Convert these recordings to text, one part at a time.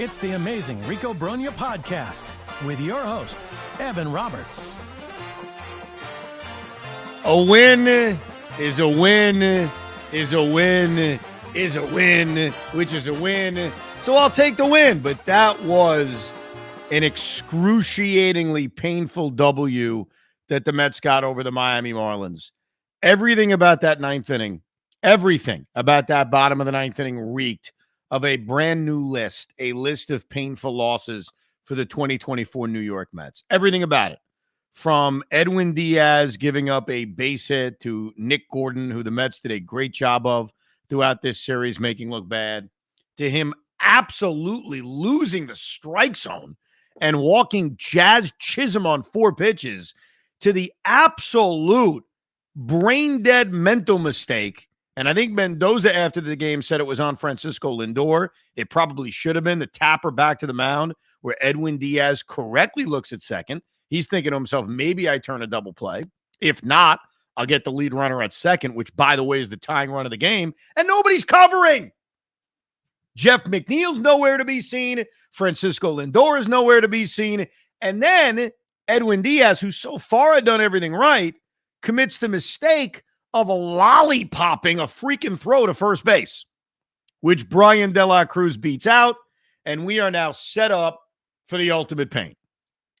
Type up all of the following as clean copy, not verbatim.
It's the amazing Rico Brogna podcast with your host, Evan Roberts. A win is a win is a win is a win, which is a win. So I'll take the win. But that was an excruciatingly painful W that the Mets got over the Miami Marlins. Everything about that ninth inning, everything about that bottom of the ninth inning reeked of a brand new list, a list of painful losses for the 2024 New York Mets. Everything about it. From Edwin Diaz giving up a base hit to Nick Gordon, who the Mets did a great job of throughout this series, making look bad, to him absolutely losing the strike zone and walking Jazz Chisholm on 4 pitches, to the absolute brain-dead mental mistake. And I think Mendoza after the game said it was on Francisco Lindor. It probably should have been the tapper back to the mound where Edwin Diaz correctly looks at second. He's thinking to himself, maybe I turn a double play. If not, I'll get the lead runner at second, which, by the way, is the tying run of the game, and nobody's covering. Jeff McNeil's nowhere to be seen. Francisco Lindor is nowhere to be seen. And then Edwin Diaz, who so far had done everything right, commits the mistake of a lollipopping a freaking throw to first base, which Brian De La Cruz beats out, and we are now set up for the ultimate pain.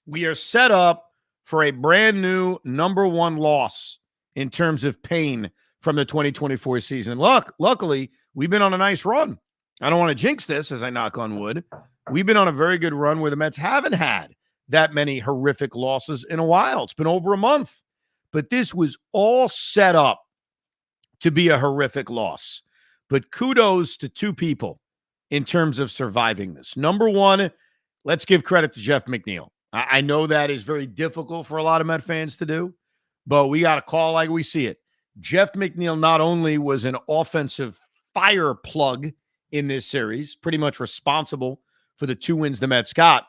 We are set up for a brand new number one loss in terms of pain from the 2024 season. Luckily, we've been on a nice run. I don't want to jinx this as I knock on wood. We've been on a very good run where the Mets haven't had that many horrific losses in a while. It's been over a month. But this was all set up to be a horrific loss. But kudos to two people in terms of surviving this. Number one, let's give credit to Jeff McNeil. I know that is very difficult for a lot of Met fans to do, but we got to call like we see it. Jeff McNeil not only was an offensive fire plug in this series, pretty much responsible for the 2 wins the Mets got,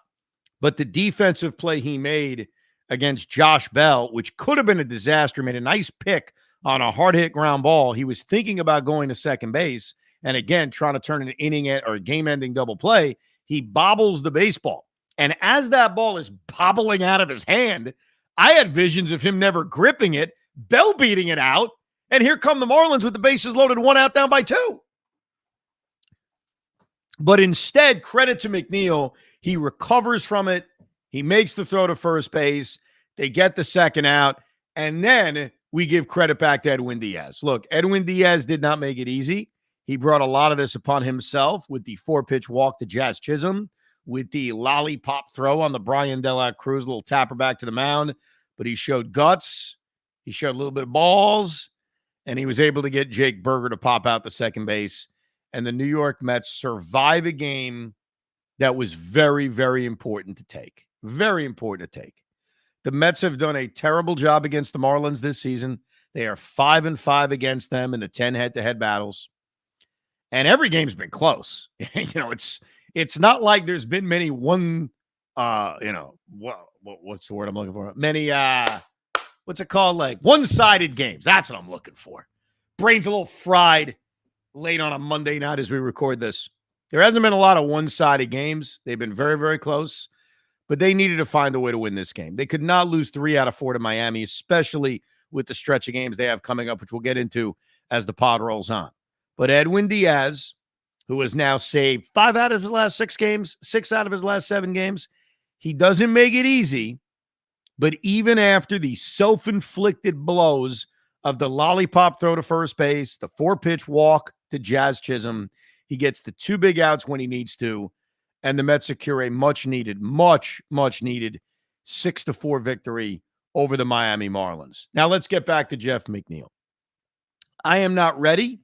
but the defensive play he made against Josh Bell, which could have been a disaster, made a nice pick on a hard-hit ground ball. He was thinking about going to second base, and again, trying to turn an inning or a game-ending double play. He bobbles the baseball. And as that ball is bobbling out of his hand, I had visions of him never gripping it, Bell beating it out, and here come the Marlins with the bases loaded, 1 out, down by 2. But instead, credit to McNeil, he recovers from it. He makes the throw to first base. They get the second out. And then we give credit back to Edwin Diaz. Look, Edwin Diaz did not make it easy. He brought a lot of this upon himself with the 4-pitch walk to Jazz Chisholm, with the lollipop throw on the Brian De La Cruz, little tapper back to the mound. But he showed guts. He showed a little bit of balls. And he was able to get Jake Berger to pop out the second base. And the New York Mets survive a game that was very, very important to take. Very important to take. The Mets have done a terrible job against the Marlins this season. They are 5-5 against them in the 10 head-to-head battles. And every game's been close. It's not like there's been many what's the word I'm looking for? Many, what's it called? Like one-sided games. That's what I'm looking for. Brain's a little fried late on a Monday night as we record this. There hasn't been a lot of one-sided games. They've been very, very close. But they needed to find a way to win this game. They could not lose 3 out of 4 to Miami, especially with the stretch of games they have coming up, which we'll get into as the pod rolls on. But Edwin Diaz, who has now saved 5 out of his last 6 games, 6 out of his last 7 games, he doesn't make it easy. But even after the self-inflicted blows of the lollipop throw to first base, the 4-pitch walk to Jazz Chisholm, he gets the 2 big outs when he needs to. And the Mets secure a much needed 6-4 victory over the Miami Marlins. Now let's get back to Jeff McNeil. I am not ready.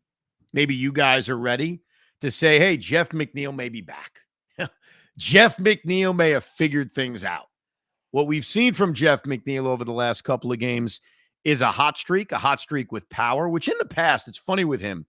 Maybe you guys are ready to say, hey, Jeff McNeil may be back. Jeff McNeil may have figured things out. What we've seen from Jeff McNeil over the last couple of games is a hot streak with power, which in the past, it's funny with him,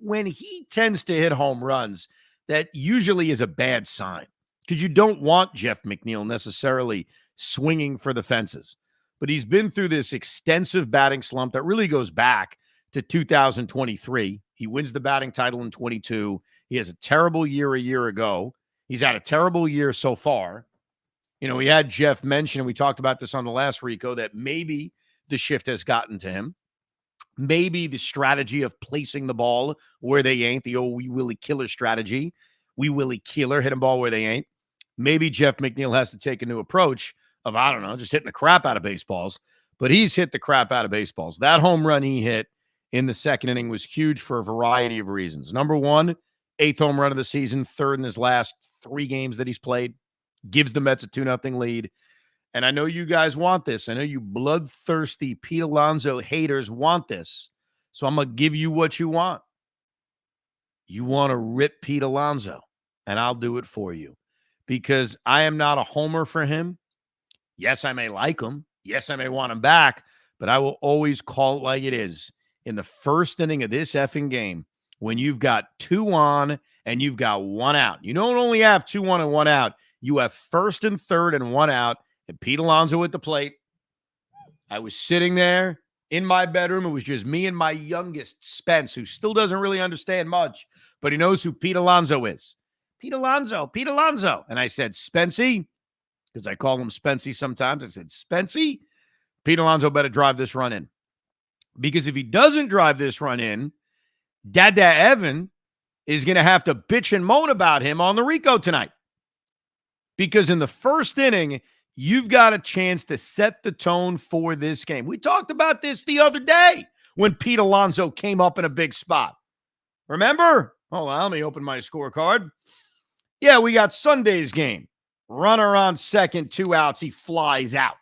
when he tends to hit home runs, that usually is a bad sign because you don't want Jeff McNeil necessarily swinging for the fences. But he's been through this extensive batting slump that really goes back to 2023. He wins the batting title in 22. He has a terrible year a year ago. He's had a terrible year so far. You know, we had Jeff mention, and we talked about this on the last Rico, that maybe the shift has gotten to him. Maybe the strategy of placing the ball where they ain't, the old wee Willie killer strategy. Wee Willie killer, hit a ball where they ain't. Maybe Jeff McNeil has to take a new approach of, I don't know, just hitting the crap out of baseballs. But he's hit the crap out of baseballs. That home run he hit in the second inning was huge for a variety of reasons. Number one, 8th home run of the season, 3rd in his last 3 games that he's played. Gives the Mets a 2-0 lead. And I know you guys want this. I know you bloodthirsty Pete Alonso haters want this. So I'm going to give you what you want. You want to rip Pete Alonso, and I'll do it for you. Because I am not a homer for him. Yes, I may like him. Yes, I may want him back. But I will always call it like it is. In the first inning of this effing game, when you've got 2 on and you've got 1 out. You don't only have 2 on and 1 out. You have 1st and 3rd and 1 out. And Pete Alonso at the plate. I was sitting there in my bedroom. It was just me and my youngest, Spence, who still doesn't really understand much, but he knows who Pete Alonso is. Pete Alonso, Pete Alonso. And I said, Spencey, because I call him Spencey sometimes. I said, Spencey, Pete Alonso better drive this run in. Because if he doesn't drive this run in, Dada Evan is going to have to bitch and moan about him on the Rico tonight. Because in the first inning, you've got a chance to set the tone for this game. We talked about this the other day when Pete Alonso came up in a big spot. Remember? Hold on, let me open my scorecard. Yeah, we got Sunday's game. Runner on second, 2 outs. He flies out.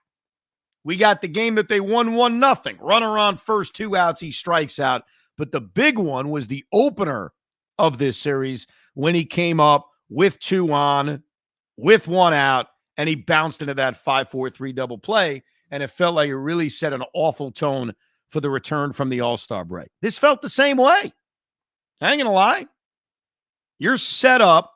We got the game that they won 1-0. Runner on first, 2 outs. He strikes out. But the big one was the opener of this series when he came up with 2 on, with 1 out, and he bounced into that 5-4-3 double play, and it felt like it really set an awful tone for the return from the All-Star break. This felt the same way. I ain't going to lie. You're set up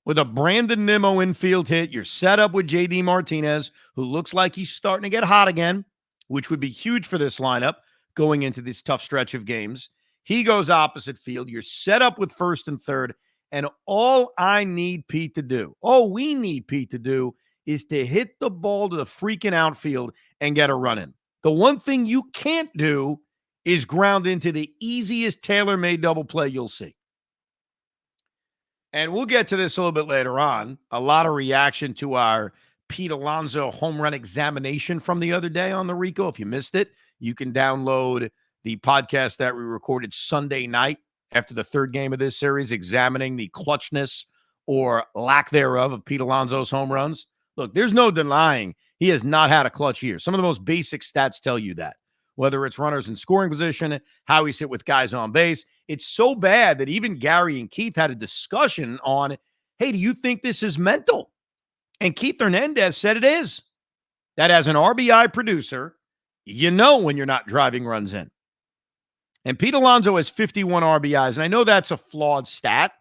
with a Brandon Nimmo infield hit. You're set up with J.D. Martinez, who looks like he's starting to get hot again, which would be huge for this lineup going into this tough stretch of games. He goes opposite field. You're set up with 1st and 3rd, and all I need Pete to do, all we need Pete to do, is to hit the ball to the freaking outfield and get a run in. The one thing you can't do is ground into the easiest tailor-made double play you'll see. And we'll get to this a little bit later on. A lot of reaction to our Pete Alonso home run examination from the other day on the Rico. If you missed it, you can download the podcast that we recorded Sunday night after the 3rd game of this series, examining the clutchness or lack thereof of Pete Alonso's home runs. Look, there's no denying he has not had a clutch year. Some of the most basic stats tell you that. Whether it's runners in scoring position, how he's hit with guys on base. It's so bad that even Gary and Keith had a discussion on, hey, do you think this is mental? And Keith Hernandez said it is. That as an RBI producer, you know when you're not driving runs in. And Pete Alonso has 51 RBIs, and I know that's a flawed stat.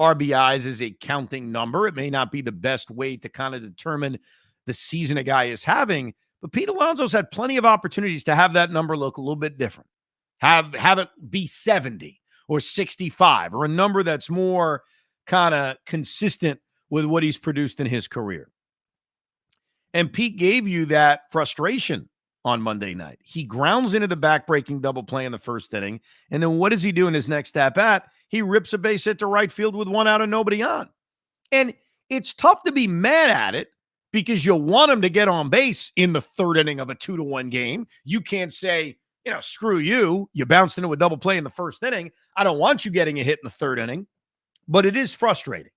RBIs is a counting number. It may not be the best way to kind of determine the season a guy is having, but Pete Alonso's had plenty of opportunities to have that number look a little bit different. Have it be 70 or 65 or a number that's more kind of consistent with what he's produced in his career. And Pete gave you that frustration on Monday night. He grounds into the back-breaking double play in the first inning, and then what does he do in his next at-bat? He rips a base hit to right field with 1 out and nobody on. And it's tough to be mad at it because you want him to get on base in the 3rd inning of a 2-1 game. You can't say, screw you. You bounced into a double play in the 1st inning. I don't want you getting a hit in the 3rd inning. But it is frustrating.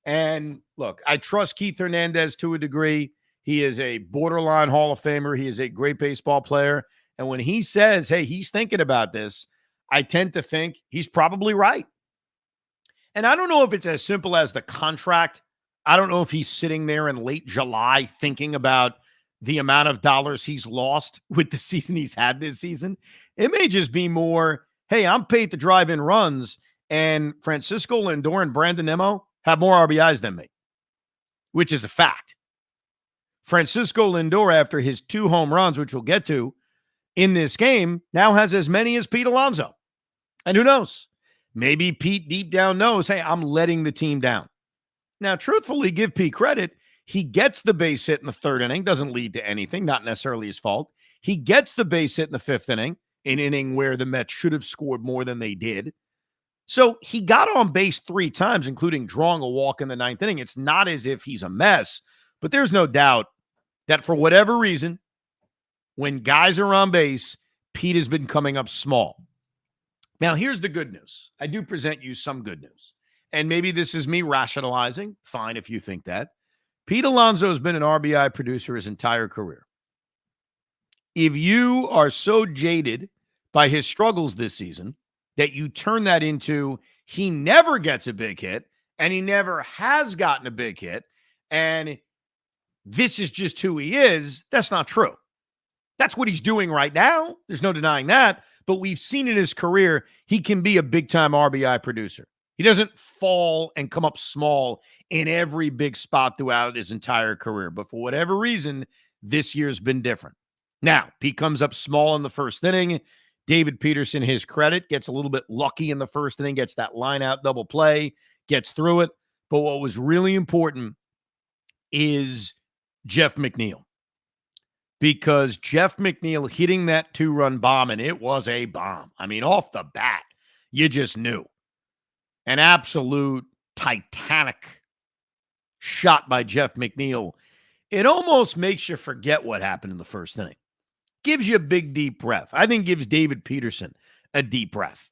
And look, I trust Keith Hernandez to a degree. He is a borderline Hall of Famer. He is a great baseball player. And when he says, hey, he's thinking about this, I tend to think he's probably right. And I don't know if it's as simple as the contract. I don't know if he's sitting there in late July thinking about the amount of dollars he's lost with the season he's had this season. It may just be more, hey, I'm paid to drive in runs, and Francisco Lindor and Brandon Nimmo have more RBIs than me, which is a fact. Francisco Lindor, after his 2 home runs, which we'll get to in this game, now has as many as Pete Alonso. And who knows? Maybe Pete deep down knows, hey, I'm letting the team down. Now, truthfully, give Pete credit. He gets the base hit in the third inning, doesn't lead to anything, not necessarily his fault. He gets the base hit in the fifth inning, an inning where the Mets should have scored more than they did. So he got on base 3 times, including drawing a walk in the ninth inning. It's not as if he's a mess, but there's no doubt that for whatever reason, when guys are on base, Pete has been coming up small. Now, here's the good news. I do present you some good news. And maybe this is me rationalizing. Fine if you think that. Pete Alonso has been an RBI producer his entire career. If you are so jaded by his struggles this season that you turn that into he never gets a big hit and he never has gotten a big hit and this is just who he is, that's not true. That's what he's doing right now. There's no denying that. But we've seen in his career, he can be a big-time RBI producer. He doesn't fall and come up small in every big spot throughout his entire career. But for whatever reason, this year's been different. Now, Pete comes up small in the first inning. David Peterson, his credit, gets a little bit lucky in the first inning, gets that line-out double play, gets through it. But what was really important is Jeff McNeil. Because Jeff McNeil hitting that 2-run bomb, and it was a bomb. I mean, off the bat, you just knew. An absolute titanic shot by Jeff McNeil. It almost makes you forget what happened in the first inning. Gives you a big, deep breath. I think gives David Peterson a deep breath.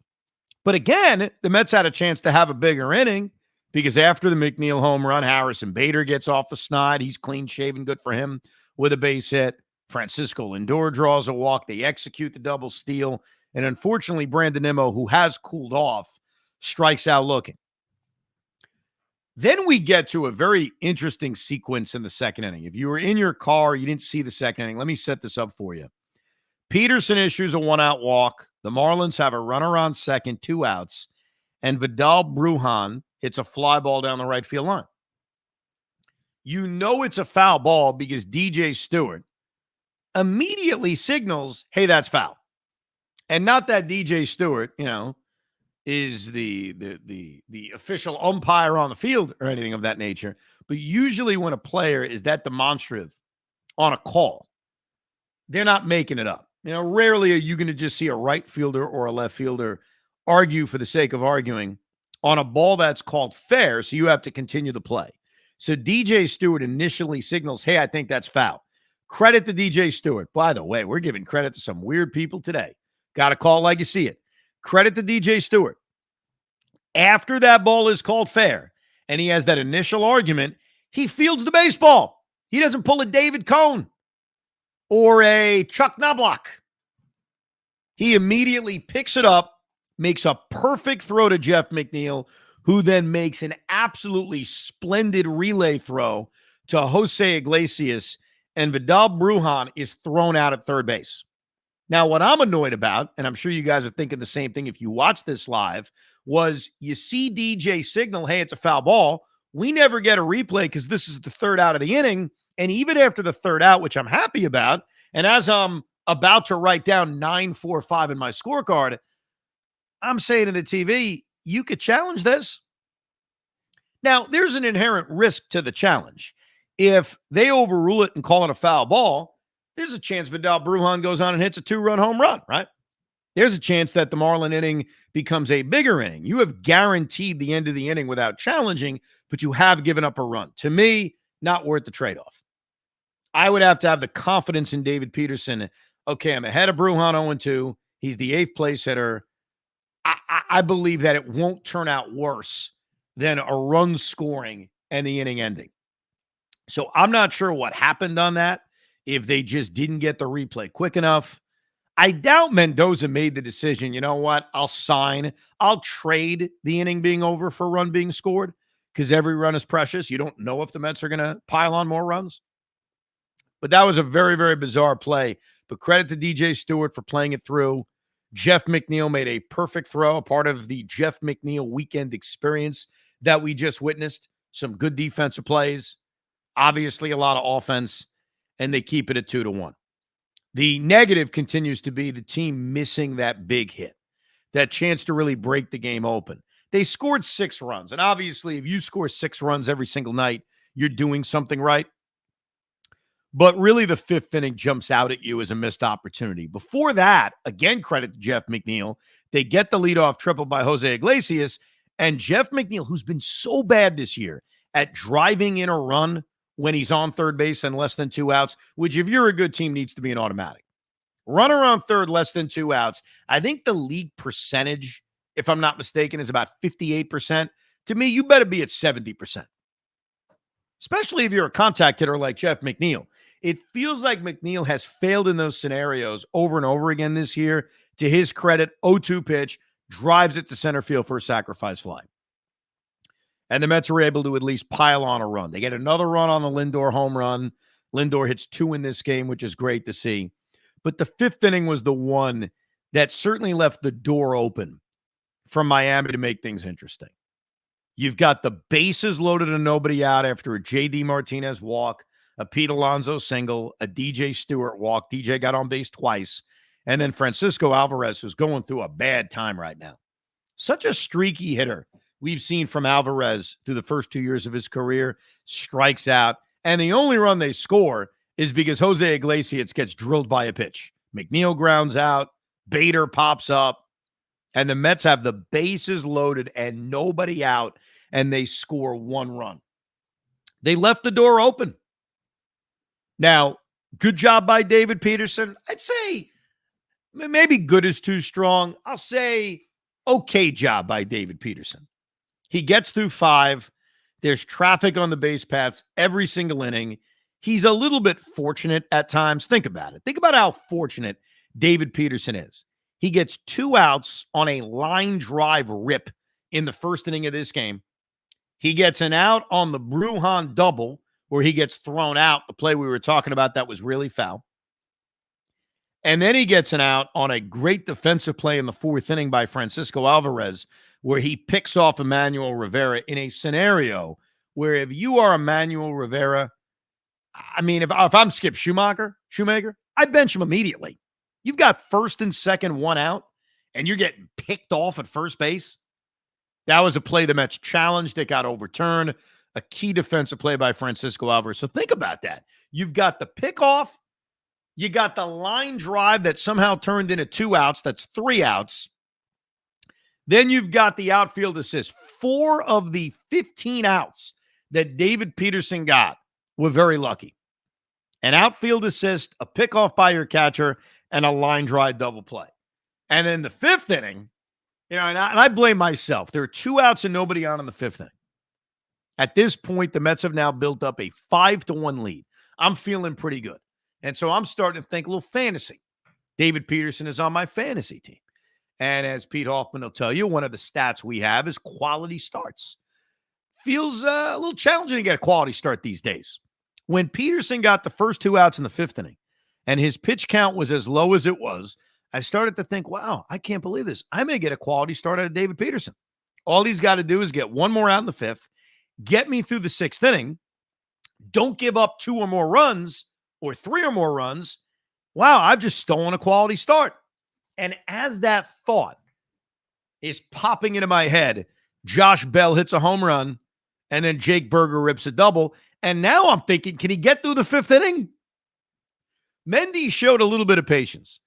But again, the Mets had a chance to have a bigger inning because after the McNeil home run, Harrison Bader gets off the snide. He's clean shaven, good for him with a base hit. Francisco Lindor draws a walk. They execute the double steal. And unfortunately, Brandon Nimmo, who has cooled off, strikes out looking. Then we get to a very interesting sequence in the second inning. If you were in your car, you didn't see the second inning, let me set this up for you. Peterson issues a 1-out walk. The Marlins have a runner on second, 2 outs. And Vidal Brujan hits a fly ball down the right field line. You know it's a foul ball because DJ Stewart immediately signals, hey, that's foul. And not that DJ Stewart, is the official umpire on the field or anything of that nature. But usually when a player is that demonstrative on a call, they're not making it up. Rarely are you going to just see a right fielder or a left fielder argue for the sake of arguing on a ball that's called fair, so you have to continue the play. So DJ Stewart initially signals, hey, I think that's foul. Credit to DJ Stewart. By the way, we're giving credit to some weird people today. Got to call like you see it. Credit to DJ Stewart. After that ball is called fair, and he has that initial argument, he fields the baseball. He doesn't pull a David Cone or a Chuck Knobloch. He immediately picks it up, makes a perfect throw to Jeff McNeil, who then makes an absolutely splendid relay throw to Jose Iglesias, and Vidal Brujan is thrown out at third base. Now, what I'm annoyed about, and I'm sure you guys are thinking the same thing if you watch this live, was you see DJ signal, hey, it's a foul ball. We never get a replay because this is the third out of the inning. And even after the third out, which I'm happy about, and as I'm about to write down 9-4-5 in my scorecard, I'm saying to the TV, you could challenge this. Now, there's an inherent risk to the challenge. If they overrule it and call it a foul ball, there's a chance Vidal Brujan goes on and hits a 2-run home run, right? There's a chance that the Marlin inning becomes a bigger inning. You have guaranteed the end of the inning without challenging, but you have given up a run. To me, not worth the trade-off. I would have to have the confidence in David Peterson. Okay, I'm ahead of Brujan 0-2. He's the 8th place hitter. I believe that it won't turn out worse than a run scoring and the inning ending. So I'm not sure what happened on that, if they just didn't get the replay quick enough. I doubt Mendoza made the decision, you know what, I'll trade the inning being over for a run being scored because every run is precious. You don't know if the Mets are going to pile on more runs. But that was a very, very bizarre play. But credit to DJ Stewart for playing it through. Jeff McNeil made a perfect throw, a part of the Jeff McNeil weekend experience that we just witnessed. Some good defensive plays, obviously a lot of offense, and they keep it at 2-1. The negative continues to be the team missing that big hit, that chance to really break the game open. They scored 6 runs. And obviously, if you score 6 runs every single night, you're doing something right. But really, the 5th inning jumps out at you as a missed opportunity. Before that, again, credit to Jeff McNeil. They get the leadoff triple by Jose Iglesias. And Jeff McNeil, who's been so bad this year at driving in a run when he's on third base and less than 2 outs, which if you're a good team needs to be an automatic. Runner on third, less than 2 outs. I think the league percentage, if I'm not mistaken, is about 58%. To me, you better be at 70%. Especially if you're a contact hitter like Jeff McNeil. It feels like McNeil has failed in those scenarios over and over again this year. To his credit, 0-2 pitch, drives it to center field for a sacrifice fly. And the Mets are able to at least pile on a run. They get another run on the Lindor home run. Lindor hits 2 in this game, which is great to see. But the 5th inning was the one that certainly left the door open for Miami to make things interesting. You've got the bases loaded and nobody out after a J.D. Martinez walk, a Pete Alonso single, a DJ Stewart walk. DJ got on base twice. And then Francisco Alvarez, who's going through a bad time right now. Such a streaky hitter we've seen from Alvarez through the first 2 years of his career, strikes out. And the only run they score is because Jose Iglesias gets drilled by a pitch. McNeil grounds out, Bader pops up, and the Mets have the bases loaded and nobody out, and they score 1 run. They left the door open. Now, good job by David Peterson. I'd say maybe good is too strong. I'll say okay job by David Peterson. He gets through 5. There's traffic on the base paths every single inning. He's a little bit fortunate at times. Think about it. Think about how fortunate David Peterson is. He gets 2 outs on a line drive rip in the first inning of this game. He gets an out on the Brujan double where he gets thrown out, the play we were talking about that was really foul. And then he gets an out on a great defensive play in the 4th inning by Francisco Alvarez where he picks off Emmanuel Rivera in a scenario where if you are Emmanuel Rivera, I mean, if I'm Skip Shoemaker, I bench him immediately. You've got first and second, 1 out, and you're getting picked off at first base. That was a play the Mets challenged. It got overturned. A key defensive play by Francisco Alvarez. So think about that. You've got the pickoff. You got the line drive that somehow turned into 2 outs. That's 3 outs. Then you've got the outfield assist. 4 of the 15 outs that David Peterson got were very lucky. An outfield assist, a pickoff by your catcher, and a line drive double play. And then the 5th inning, and I blame myself. There are 2 outs and nobody on in the 5th inning. At this point, the Mets have now built up a 5-1 lead. I'm feeling pretty good. And so I'm starting to think a little fantasy. David Peterson is on my fantasy team. And as Pete Hoffman will tell you, one of the stats we have is quality starts. Feels a little challenging to get a quality start these days. When Peterson got the first 2 outs in the 5th inning and his pitch count was as low as it was, I started to think, wow, I can't believe this. I may get a quality start out of David Peterson. All he's got to do is get 1 more out in the 5th, get me through the 6th inning, don't give up 2 or more runs or 3 or more runs. Wow, I've just stolen a quality start. And as that thought is popping into my head, Josh Bell hits a home run, and then Jake Berger rips a double. And now I'm thinking, can he get through the 5th inning? Mendy showed a little bit of patience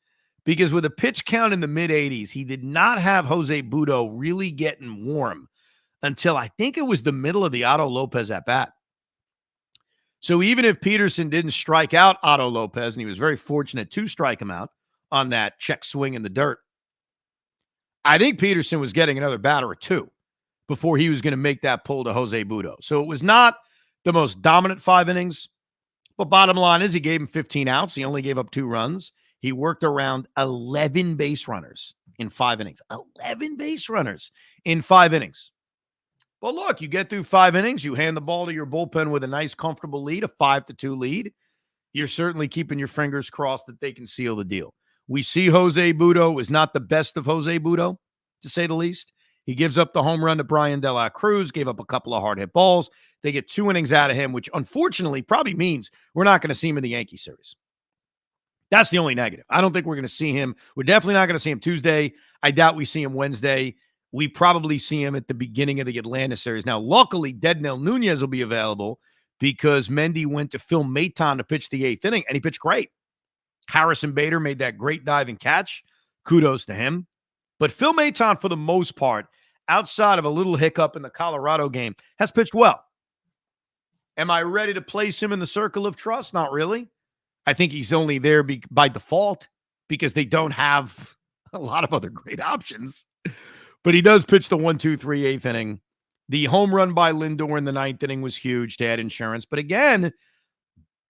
because with a pitch count in the mid-80s, he did not have Jose Butto really getting warm until I think it was the middle of the Otto Lopez at-bat. So even if Peterson didn't strike out Otto Lopez, and he was very fortunate to strike him out on that check swing in the dirt, I think Peterson was getting another batter or 2 before he was going to make that pull to Jose Butto. So it was not the most dominant 5 innings, but bottom line is he gave him 15 outs. He only gave up 2 runs. He worked around 11 base runners in 5 innings. 11 base runners in 5 innings. But look, you get through 5 innings, you hand the ball to your bullpen with a nice, comfortable lead, a 5-2 lead. You're certainly keeping your fingers crossed that they can seal the deal. We see Jose Butto is not the best of Jose Butto, to say the least. He gives up the home run to Brian De La Cruz, gave up a couple of hard hit balls. They get 2 innings out of him, which unfortunately probably means we're not going to see him in the Yankee series. That's the only negative. I don't think we're going to see him. We're definitely not going to see him Tuesday. I doubt we see him Wednesday. we probably see him at the beginning of the Atlanta series. Now, luckily, Dednell Nunez will be available because Mendy went to Phil Maton to pitch the 8th inning, and he pitched great. Harrison Bader made that great diving catch. Kudos to him. But Phil Maton, for the most part, outside of a little hiccup in the Colorado game, has pitched well. Am I ready to place him in the circle of trust? Not really. I think he's only there by default because they don't have a lot of other great options. But he does pitch the 1-2-3 8th inning. The home run by Lindor in the 9th inning was huge to add insurance. But again,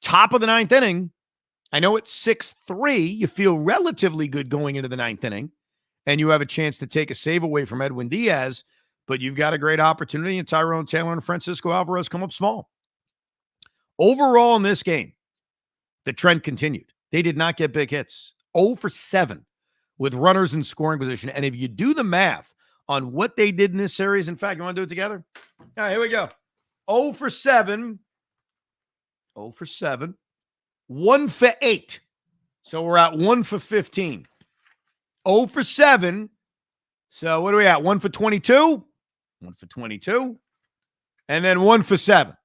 top of the 9th inning, I know it's 6-3. You feel relatively good going into the 9th inning, and you have a chance to take a save away from Edwin Diaz, but you've got a great opportunity, and Tyrone Taylor and Francisco Alvarez come up small. Overall in this game, the trend continued. They did not get big hits. 0 for 7 with runners in scoring position. And if you do the math on what they did in this series, in fact, you want to do it together? All right, here we go. 0 for 7. 0 for 7. 1 for 8. So we're at 1 for 15. 0 for 7. So what are we at? 1 for 22? 1 for 22. And then 1 for 7.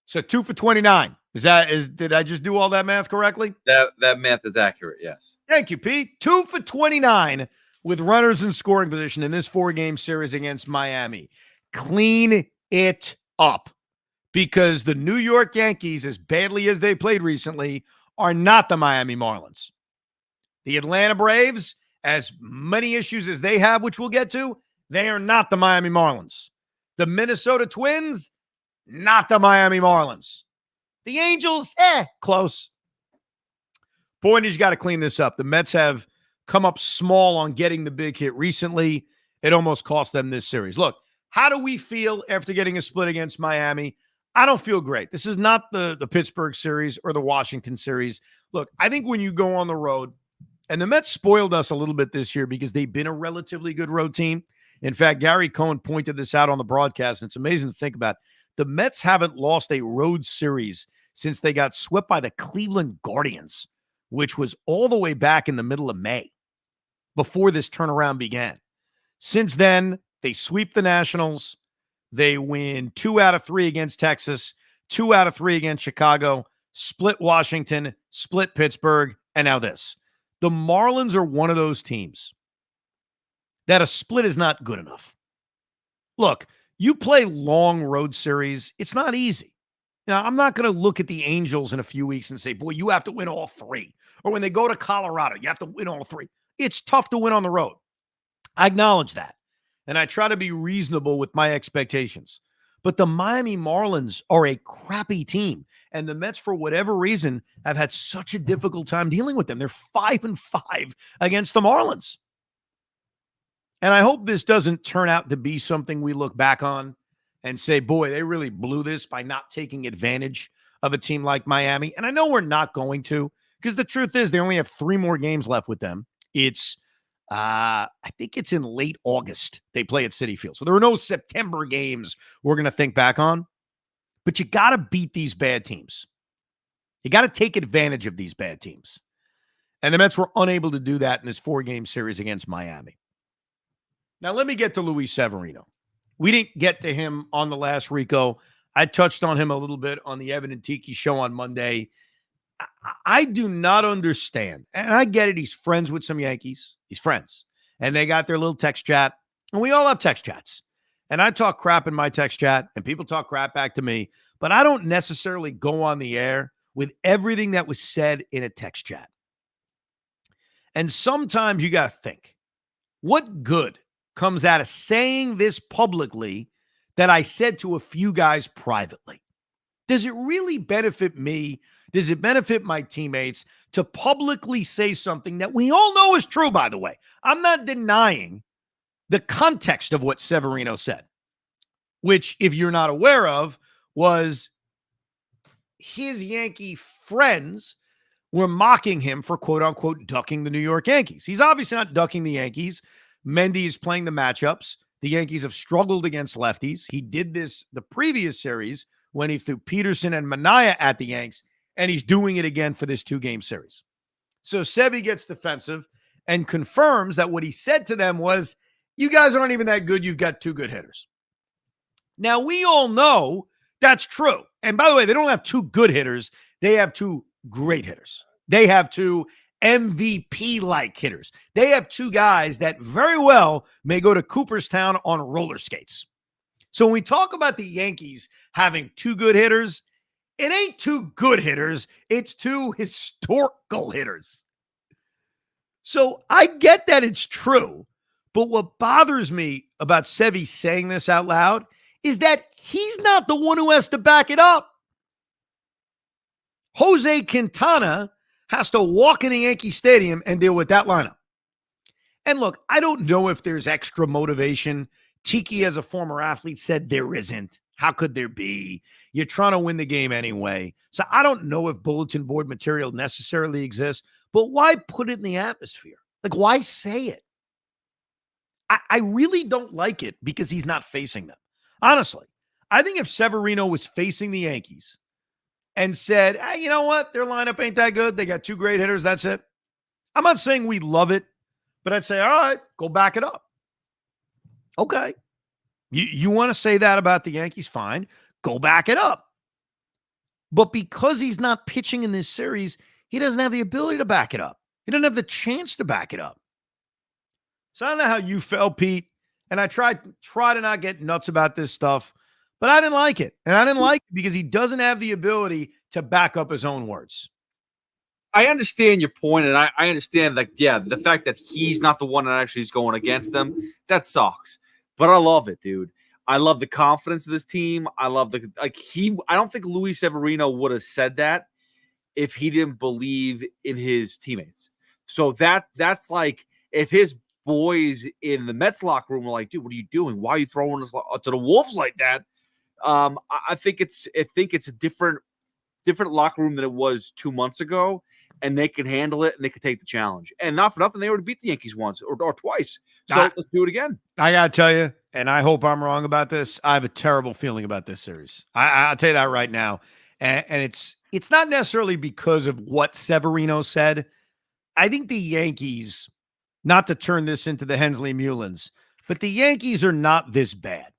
So 2 for 29. Did I just do all that math correctly? That math is accurate, yes. Thank you, Pete. 2 for 29 with runners in scoring position in this 4-game series against Miami. Clean it up because the New York Yankees, as badly as they played recently, are not the Miami Marlins. The Atlanta Braves, as many issues as they have, which we'll get to, they are not the Miami Marlins. The Minnesota Twins, not the Miami Marlins. The Angels, close. Point is, you got to clean this up. The Mets have come up small on getting the big hit recently. It almost cost them this series. Look, how do we feel after getting a split against Miami? I don't feel great. This is not the Pittsburgh series or the Washington series. Look, I think when you go on the road, and the Mets spoiled us a little bit this year because they've been a relatively good road team. In fact, Gary Cohen pointed this out on the broadcast, and it's amazing to think about. The Mets haven't lost a road series since they got swept by the Cleveland Guardians, which was all the way back in the middle of May before this turnaround began. Since then, they sweep the Nationals. They win 2 out of 3 against Texas, 2 out of 3 against Chicago, split Washington, split Pittsburgh, and now this. The Marlins are one of those teams that a split is not good enough. Look, you play long road series, it's not easy. Now, I'm not going to look at the Angels in a few weeks and say, boy, you have to win all 3. Or when they go to Colorado, you have to win all 3. It's tough to win on the road. I acknowledge that. And I try to be reasonable with my expectations. But the Miami Marlins are a crappy team. And the Mets, for whatever reason, have had such a difficult time dealing with them. They're 5-5 against the Marlins. And I hope this doesn't turn out to be something we look back on and say, boy, they really blew this by not taking advantage of a team like Miami. And I know we're not going to, because the truth is they only have 3 more games left with them. It's, I think it's in late August they play at Citi Field. So there are no September games we're going to think back on. But you got to beat these bad teams. You got to take advantage of these bad teams. And the Mets were unable to do that in this 4-game series against Miami. Now, let me get to Luis Severino. We didn't get to him on the last Rico. I touched on him a little bit on the Evan and Tiki show on Monday. I do not understand. And I get it. He's friends with some Yankees. He's friends. And they got their little text chat. And we all have text chats. And I talk crap in my text chat. And people talk crap back to me. But I don't necessarily go on the air with everything that was said in a text chat. And sometimes you got to think, what good comes out of saying this publicly that I said to a few guys privately? Does it really benefit me? Does it benefit my teammates to publicly say something that we all know is true, by the way? I'm not denying the context of what Severino said, which, if you're not aware of, was his Yankee friends were mocking him for, quote unquote, ducking the New York Yankees. He's obviously not ducking the Yankees. Mendy is playing the matchups. The Yankees have struggled against lefties. He did this the previous series when he threw Peterson and Manaea at the Yanks, and he's doing it again for this 2-game series. So Sevy gets defensive and confirms that what he said to them was, You guys aren't even that good. You've got 2 good hitters. Now, we all know that's true. And by the way, they don't have 2 good hitters. They have 2 great hitters. They have 2 MVP-like hitters. They have 2 guys that very well may go to Cooperstown on roller skates. So when we talk about the Yankees having 2 good hitters, it ain't 2 good hitters. It's 2 historical hitters. So I get that it's true. But what bothers me about Sevy saying this out loud is that he's not the one who has to back it up. Jose Quintana has to walk in the Yankee Stadium and deal with that lineup. And look, I don't know if there's extra motivation. Tiki, as a former athlete, said there isn't. How could there be? You're trying to win the game anyway. So I don't know if bulletin board material necessarily exists, but why put it in the atmosphere? Like, why say it? I really don't like it because he's not facing them. Honestly, I think if Severino was facing the Yankees and said, hey, you know what? Their lineup ain't that good. They got 2 great hitters. That's it. I'm not saying we love it, but I'd say, all right, go back it up. Okay. You want to say that about the Yankees? Fine. Go back it up. But because he's not pitching in this series, he doesn't have the ability to back it up. He doesn't have the chance to back it up. So I don't know how you felt, Pete, and I try to not get nuts about this stuff, but I didn't like it. And I didn't like it because he doesn't have the ability to back up his own words. I understand your point, and I understand, like, yeah, the fact that he's not the one that actually is going against them, that sucks. But I love it, dude. I love the confidence of this team. I love I don't think Luis Severino would have said that if he didn't believe in his teammates. So that's like, if his boys in the Mets locker room were like, dude, what are you doing? Why are you throwing us to the wolves like that? I think it's a different locker room than it was 2 months ago, and they can handle it and they can take the challenge. And not for nothing, they already beat the Yankees once or twice. So let's do it again. I gotta tell you, and I hope I'm wrong about this, I have a terrible feeling about this series. I'll tell you that right now. And it's not necessarily because of what Severino said. I think the Yankees, not to turn this into the Hensley Mullins, but the Yankees are not this bad.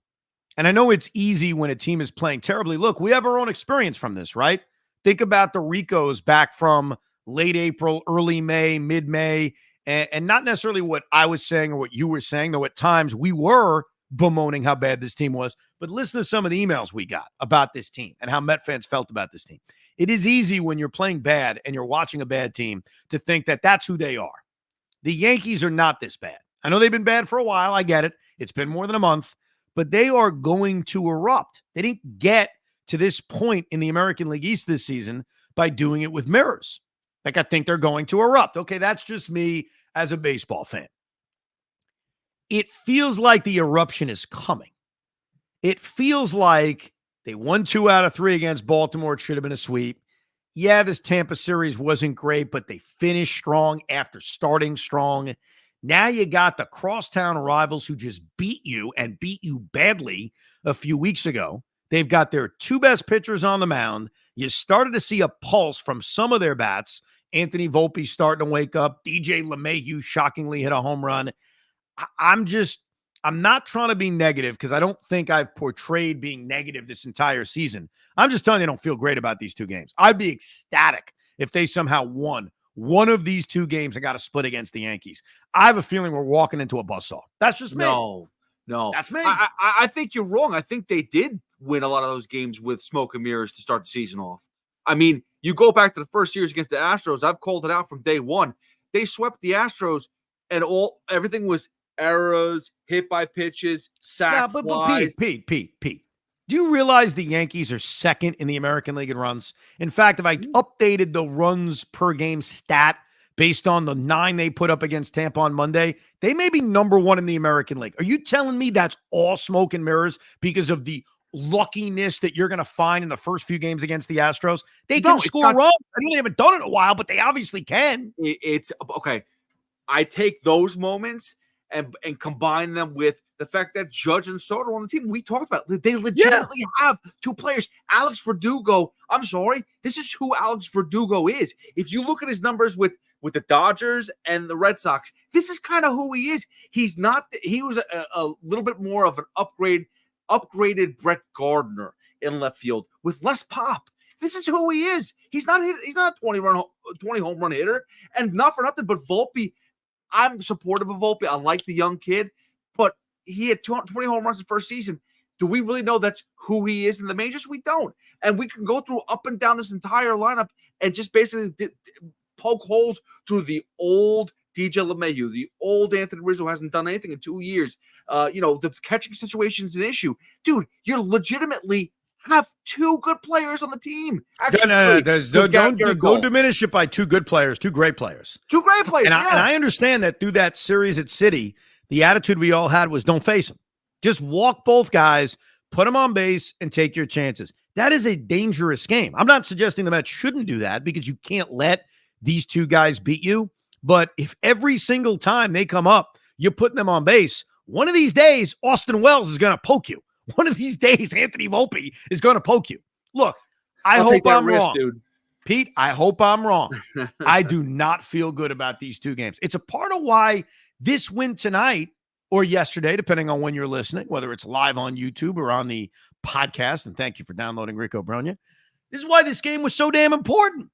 And I know it's easy when a team is playing terribly. Look, we have our own experience from this, right? Think about the Ricos back from late April, early May, mid-May, and not necessarily what I was saying or what you were saying, though at times we were bemoaning how bad this team was. But listen to some of the emails we got about this team and how Met fans felt about this team. It is easy when you're playing bad and you're watching a bad team to think that that's who they are. The Yankees are not this bad. I know they've been bad for a while. I get it. It's been more than a month, but they are going to erupt. They didn't get to this point in the American League East this season by doing it with mirrors. Like, I think they're going to erupt. Okay, that's just me as a baseball fan. It feels like the eruption is coming. It feels like they won 2 out of 3 against Baltimore. It should have been a sweep. Yeah, this Tampa series wasn't great, but they finished strong after starting strong. Now you got the crosstown rivals who just beat you and beat you badly a few weeks ago. They've got their 2 best pitchers on the mound. You started to see a pulse from some of their bats. Anthony Volpe starting to wake up. DJ LeMahieu shockingly hit a home run. I'm not trying to be negative because I don't think I've portrayed being negative this entire season. I'm just telling you I don't feel great about these 2 games. I'd be ecstatic if they somehow won one of these 2 games and got a split against the Yankees. I have a feeling we're walking into a buzzsaw. That's just me. No. That's me. I think you're wrong. I think they did win a lot of those games with smoke and mirrors to start the season off. I mean, you go back to the first series against the Astros. I've called it out from day one. They swept the Astros, and everything was errors, hit by pitches, sack flies. Pete. Do you realize the Yankees are second in the American League in runs? In fact, if I updated the runs per game stat based on the 9 they put up against Tampa on Monday, they may be number 1 in the American League. Are you telling me that's all smoke and mirrors because of the luckiness that you're going to find in the first few games against the Astros? They can score runs. I mean, they haven't done it in a while, but they obviously can. It's okay. I take those moments and combine them with the fact that Judge and Soto on the team. We talked about they legitimately have two players. Alex Verdugo. I'm sorry, this is who Alex Verdugo is. If you look at his numbers with the Dodgers and the Red Sox, this is kind of who he is. He's not. He was a little bit more of an upgraded Brett Gardner in left field with less pop. This is who he is. He's not a 20 home run hitter, and not for nothing. But Volpe, I'm supportive of Volpe. I like the young kid, but he had 20 home runs the first season. Do we really know that's who he is in the majors? We don't. And we can go through up and down this entire lineup and just basically poke holes through the old DJ LeMahieu, the old Anthony Rizzo hasn't done anything in 2 years. The catching situation is an issue. Dude, you're legitimately have two good players on the team. Actually, don't diminish it by two good players, two great players. Two great players, and I understand that through that series at City, the attitude we all had was don't face them. Just walk both guys, put them on base, and take your chances. That is a dangerous game. I'm not suggesting the Mets shouldn't do that because you can't let these two guys beat you. But if every single time they come up, you're putting them on base, one of these days, Austin Wells is going to poke you. One of these days, Anthony Volpe is going to poke you. Look, I hope I'm wrong. Dude. Pete, I hope I'm wrong. I do not feel good about these two games. It's a part of why this win tonight or yesterday, depending on when you're listening, whether it's live on YouTube or on the podcast, and thank you for downloading Rico Brogna. This is why this game was so damn important.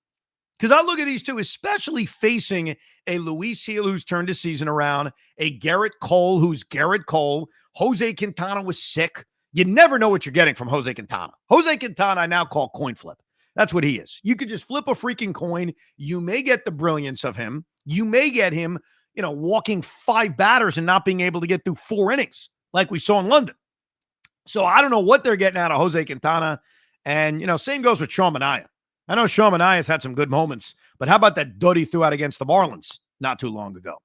Because I look at these two, especially facing a Luis Gil who's turned his season around, a Garrett Cole who's Garrett Cole. Jose Quintana was sick. You never know what you're getting from Jose Quintana. Jose Quintana I now call coin flip. That's what he is. You could just flip a freaking coin. You may get the brilliance of him. You may get him, walking 5 batters and not being able to get through 4 innings like we saw in London. So I don't know what they're getting out of Jose Quintana. And, same goes with Sean Manaea. I know Sean Manaea's had some good moments, but how about that dud he threw out against the Marlins not too long ago?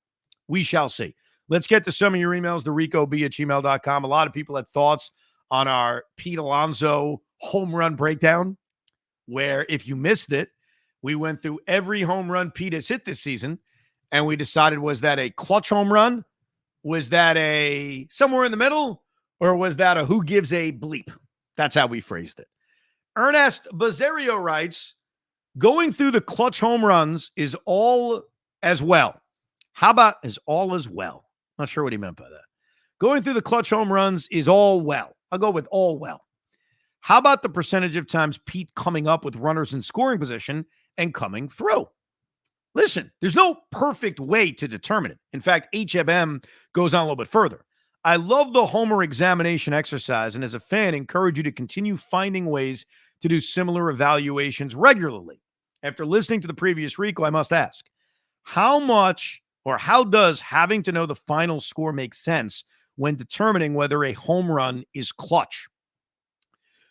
We shall see. Let's get to some of your emails, the ricob@gmail.com. A lot of people had thoughts on our Pete Alonso home run breakdown, where if you missed it, we went through every home run Pete has hit this season, and we decided, was that a clutch home run? Was that a somewhere in the middle? Or was that a who gives a bleep? That's how we phrased it. Ernest Bazario writes, going through the clutch home runs is all as well. How about is all as well? Not sure what he meant by that. Going through the clutch home runs is all well. I'll go with all well. How about the percentage of times Pete coming up with runners in scoring position and coming through? Listen, there's no perfect way to determine it. In fact, HMM goes on a little bit further. I love the Homer examination exercise, and as a fan, encourage you to continue finding ways to do similar evaluations regularly. After listening to the previous Rico, I must ask, how much or how does having to know the final score make sense when determining whether a home run is clutch?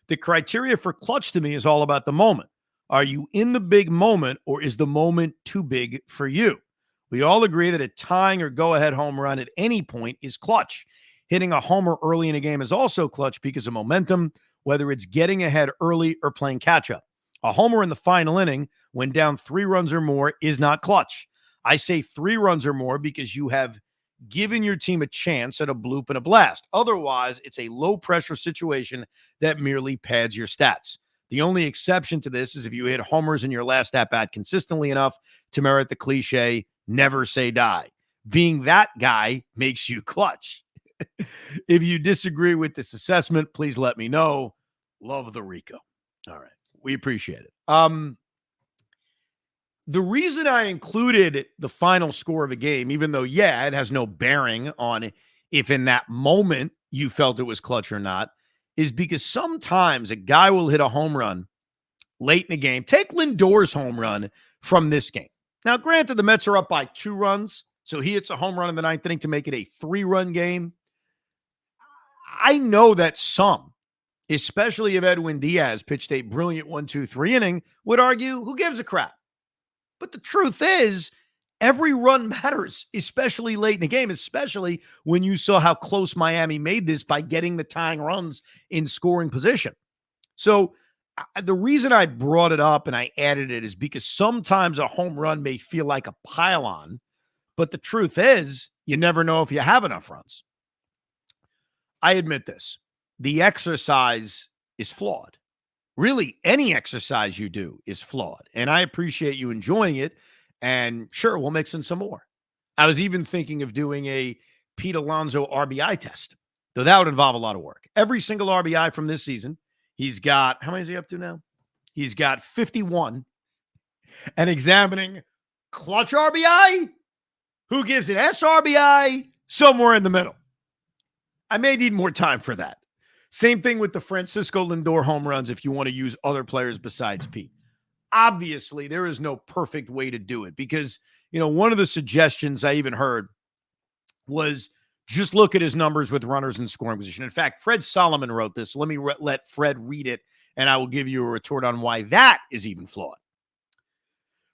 The criteria for clutch to me is all about the moment. Are you in the big moment, or is the moment too big for you? We all agree that a tying or go-ahead home run at any point is clutch. Hitting a homer early in a game is also clutch because of momentum, whether it's getting ahead early or playing catch-up. A homer in the final inning, when down 3 runs or more, is not clutch. I say 3 runs or more because you have given your team a chance at a bloop and a blast. Otherwise, it's a low-pressure situation that merely pads your stats. The only exception to this is if you hit homers in your last at-bat consistently enough to merit the cliche, never say die. Being that guy makes you clutch. If you disagree with this assessment, please let me know. Love the Rico. All right. We appreciate it. The reason I included the final score of a game, even though, it has no bearing on if in that moment you felt it was clutch or not, is because sometimes a guy will hit a home run late in the game. Take Lindor's home run from this game. Now, granted, the Mets are up by 2 runs, so he hits a home run in the 9th inning to make it a 3-run game. I know that some, especially if Edwin Diaz pitched a brilliant 1-2-3 inning, would argue, who gives a crap? But the truth is, every run matters, especially late in the game, especially when you saw how close Miami made this by getting the tying runs in scoring position. So the reason I brought it up and I added it is because sometimes a home run may feel like a pile-on, but the truth is, You never know if you have enough runs. I admit this. The exercise is flawed. Really, any exercise you do is flawed. And I appreciate you enjoying it. And sure, we'll mix in some more. I was even thinking of doing a Pete Alonso RBI test, though that would involve a lot of work. Every single RBI from this season, he's got, how many is he up to now? He's got 51. And examining clutch RBI, who gives it SRBI, somewhere in the middle. I may need more time for that. Same thing with the Francisco Lindor home runs if you want to use other players besides Pete. Obviously, there is no perfect way to do it because, one of the suggestions I even heard was just look at his numbers with runners in scoring position. In fact, Fred Solomon wrote this. Let me let Fred read it, and I will give you a retort on why that is even flawed.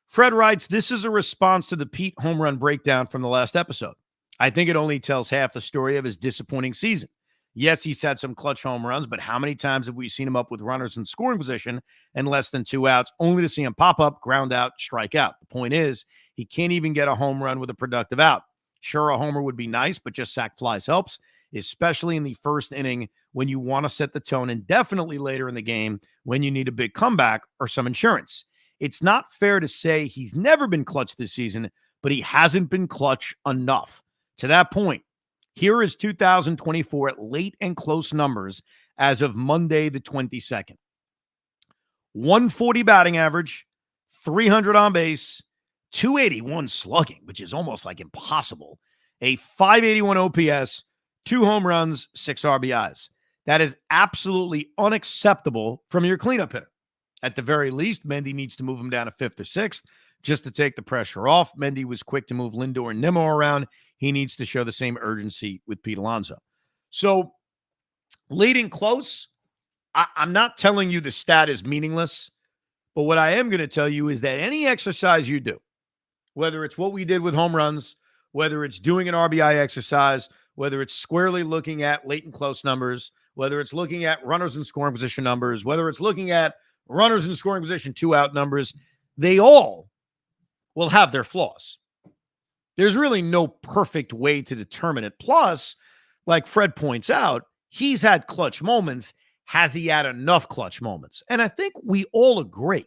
Fred writes, this is a response to the Pete home run breakdown from the last episode. I think it only tells half the story of his disappointing season. Yes, he's had some clutch home runs, but how many times have we seen him up with runners in scoring position and less than 2 outs, only to see him pop up, ground out, strike out? The point is, he can't even get a home run with a productive out. Sure, a homer would be nice, but just sac flies helps, especially in the first inning when you want to set the tone, and definitely later in the game when you need a big comeback or some insurance. It's not fair to say he's never been clutch this season, but he hasn't been clutch enough. To that point, here is 2024 late and close numbers as of Monday, the 22nd. 140 batting average, 300 on base, 281 slugging, which is almost like impossible, a 581 OPS, 2 home runs, 6 RBIs. That is absolutely unacceptable from your cleanup hitter. At the very least, Mendy needs to move him down to 5th or 6th just to take the pressure off. Mendy was quick to move Lindor and Nimmo around. He needs to show the same urgency with Pete Alonso. So, late and close, I'm not telling you the stat is meaningless, but what I am going to tell you is that any exercise you do, whether it's what we did with home runs, whether it's doing an RBI exercise, whether it's squarely looking at late and close numbers, whether it's looking at runners in scoring position numbers, whether it's looking at runners in scoring position 2-out numbers, they all will have their flaws. There's really no perfect way to determine it. Plus, like Fred points out, he's had clutch moments. Has he had enough clutch moments? And I think we all agree.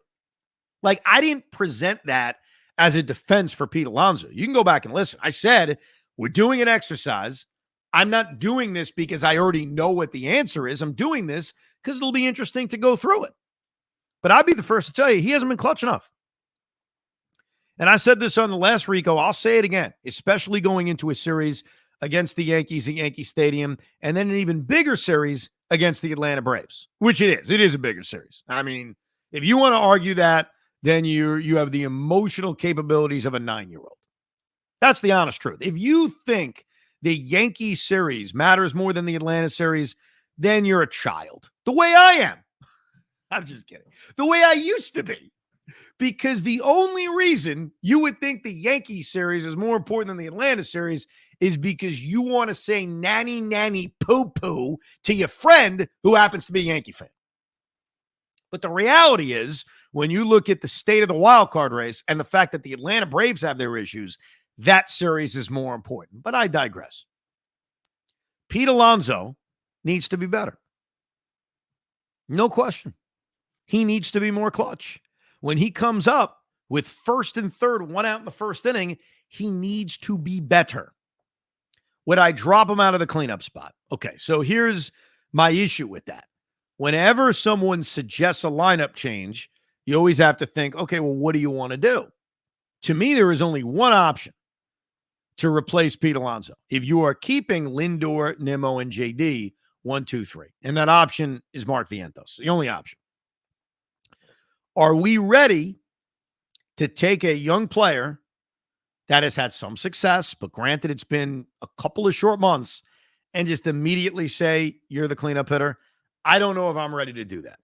Like, I didn't present that as a defense for Pete Alonso. You can go back and listen. I said, we're doing an exercise. I'm not doing this because I already know what the answer is. I'm doing this because it'll be interesting to go through it. But I'd be the first to tell you, he hasn't been clutch enough. And I said this on the last Rico. I'll say it again, especially going into a series against the Yankees at Yankee Stadium, and then an even bigger series against the Atlanta Braves, which it is. It is a bigger series. I mean, if you want to argue that, then you have the emotional capabilities of a 9-year-old. That's the honest truth. If you think the Yankee series matters more than the Atlanta series, then you're a child. The way I am. I'm just kidding. The way I used to be. Because the only reason you would think the Yankee series is more important than the Atlanta series is because you want to say nanny, nanny, poo-poo to your friend who happens to be a Yankee fan. But the reality is, when you look at the state of the wild card race and the fact that the Atlanta Braves have their issues, that series is more important. But I digress. Pete Alonso needs to be better. No question. He needs to be more clutch. When he comes up with first and third, 1 out in the first inning, he needs to be better. Would I drop him out of the cleanup spot? Okay, so here's my issue with that. Whenever someone suggests a lineup change, you always have to think, okay, well, what do you want to do? To me, there is only one option to replace Pete Alonso. If you are keeping Lindor, Nimmo, and JD, 1, 2, 3, and that option is Mark Vientos, the only option. Are we ready to take a young player that has had some success, but granted it's been a couple of short months, and just immediately say, you're the cleanup hitter? I don't know if I'm ready to do that.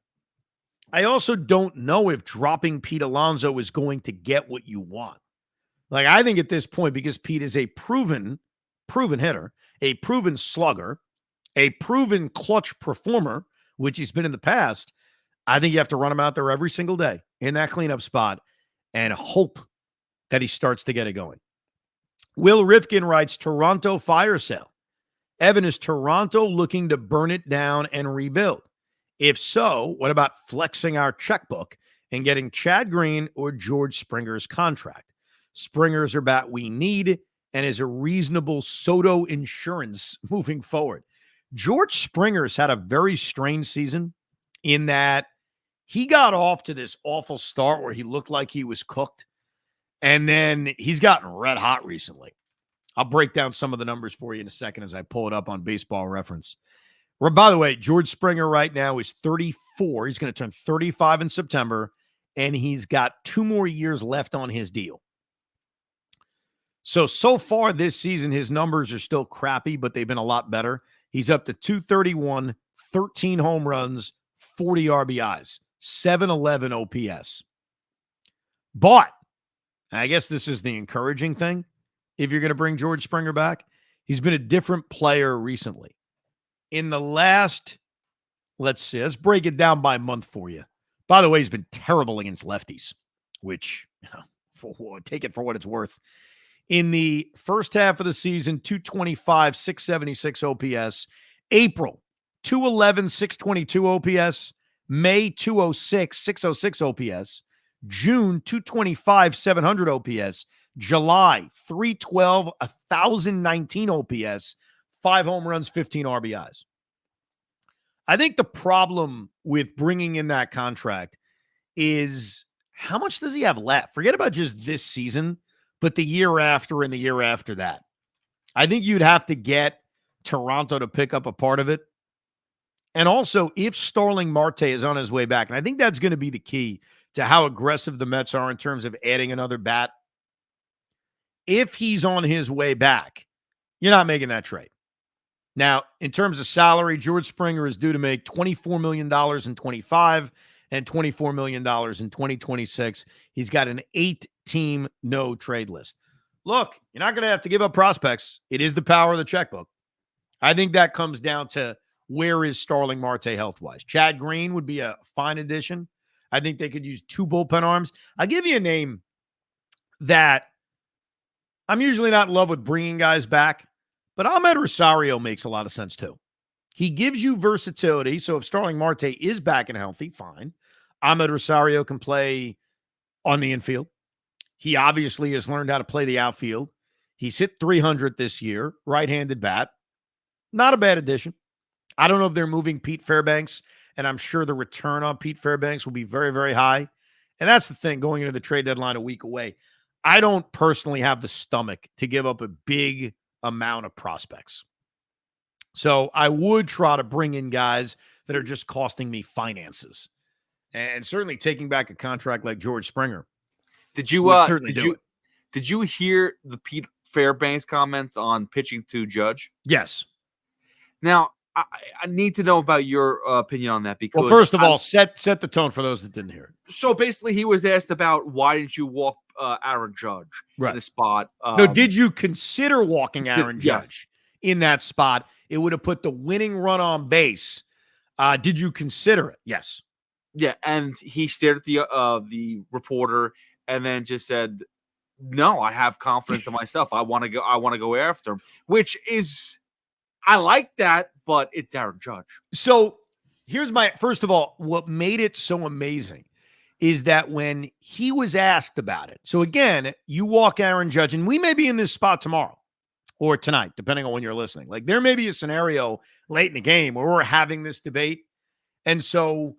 I also don't know if dropping Pete Alonso is going to get what you want. Like, I think at this point, because Pete is a proven hitter, a proven slugger, a proven clutch performer, which he's been in the past, I think you have to run him out there every single day in that cleanup spot and hope that he starts to get it going. Will Rifkin writes, Toronto fire sale. Evan, is Toronto looking to burn it down and rebuild? If so, what about flexing our checkbook and getting Chad Green or George Springer's contract? Springer's a bat we need and is a reasonable Soto insurance moving forward. George Springer's had a very strange season in that he got off to this awful start where he looked like he was cooked. And then he's gotten red hot recently. I'll break down some of the numbers for you in a second as I pull it up on Baseball Reference. By the way, George Springer right now is 34. He's going to turn 35 in September, and he's got 2 more years left on his deal. So far this season, his numbers are still crappy, but they've been a lot better. He's up to 231, 13 home runs, 40 RBIs, 711 OPS. But I guess this is the encouraging thing. If you're going to bring George Springer back, he's been a different player recently. In the last, let's break it down by month for you. By the way, he's been terrible against lefties, which, take it for what it's worth. In the first half of the season, 225, 676 OPS. April, 211, 622 OPS. May, 206, 606 OPS. June, 225, 700 OPS. July, 312, 1,019 OPS. 5 home runs, 15 RBIs. I think the problem with bringing in that contract is how much does he have left? Forget about just this season, but the year after and the year after that. I think you'd have to get Toronto to pick up a part of it. And also, if Starling Marte is on his way back, and I think that's going to be the key to how aggressive the Mets are in terms of adding another bat. If he's on his way back, you're not making that trade. Now, in terms of salary, George Springer is due to make $24 million in 25 and $24 million in 2026. He's got an 8-team no-trade list. Look, you're not going to have to give up prospects. It is the power of the checkbook. I think that comes down to where is Starling Marte health-wise. Chad Green would be a fine addition. I think they could use 2 bullpen arms. I'll give you a name that I'm usually not in love with bringing guys back, but Ahmed Rosario makes a lot of sense too. He gives you versatility. So if Starling Marte is back and healthy, fine. Ahmed Rosario can play on the infield. He obviously has learned how to play the outfield. He's hit 300 this year, right-handed bat. Not a bad addition. I don't know if they're moving Pete Fairbanks, and I'm sure the return on Pete Fairbanks will be very, very high. And that's the thing, going into the trade deadline a week away. I don't personally have the stomach to give up a big amount of prospects. So I would try to bring in guys that are just costing me finances. And certainly taking back a contract like George Springer. Did you hear the Pete Fairbanks comments on pitching to Judge? Yes. Now, I need to know about your opinion on that because, well, first of all, set the tone for those that didn't hear it. So basically, he was asked about why didn't you walk Aaron Judge in the spot? No, did you consider walking Aaron Judge in that spot? It would have put the winning run on base. Did you consider it? Yes. Yeah, and he stared at the reporter and then just said, "No, I have confidence in myself. I want to go after him," which is. I like that, but it's Aaron Judge. So here's first of all, what made it so amazing is that when he was asked about it. So again, you walk Aaron Judge, and we may be in this spot tomorrow or tonight, depending on when you're listening. Like there may be a scenario late in the game where we're having this debate. And so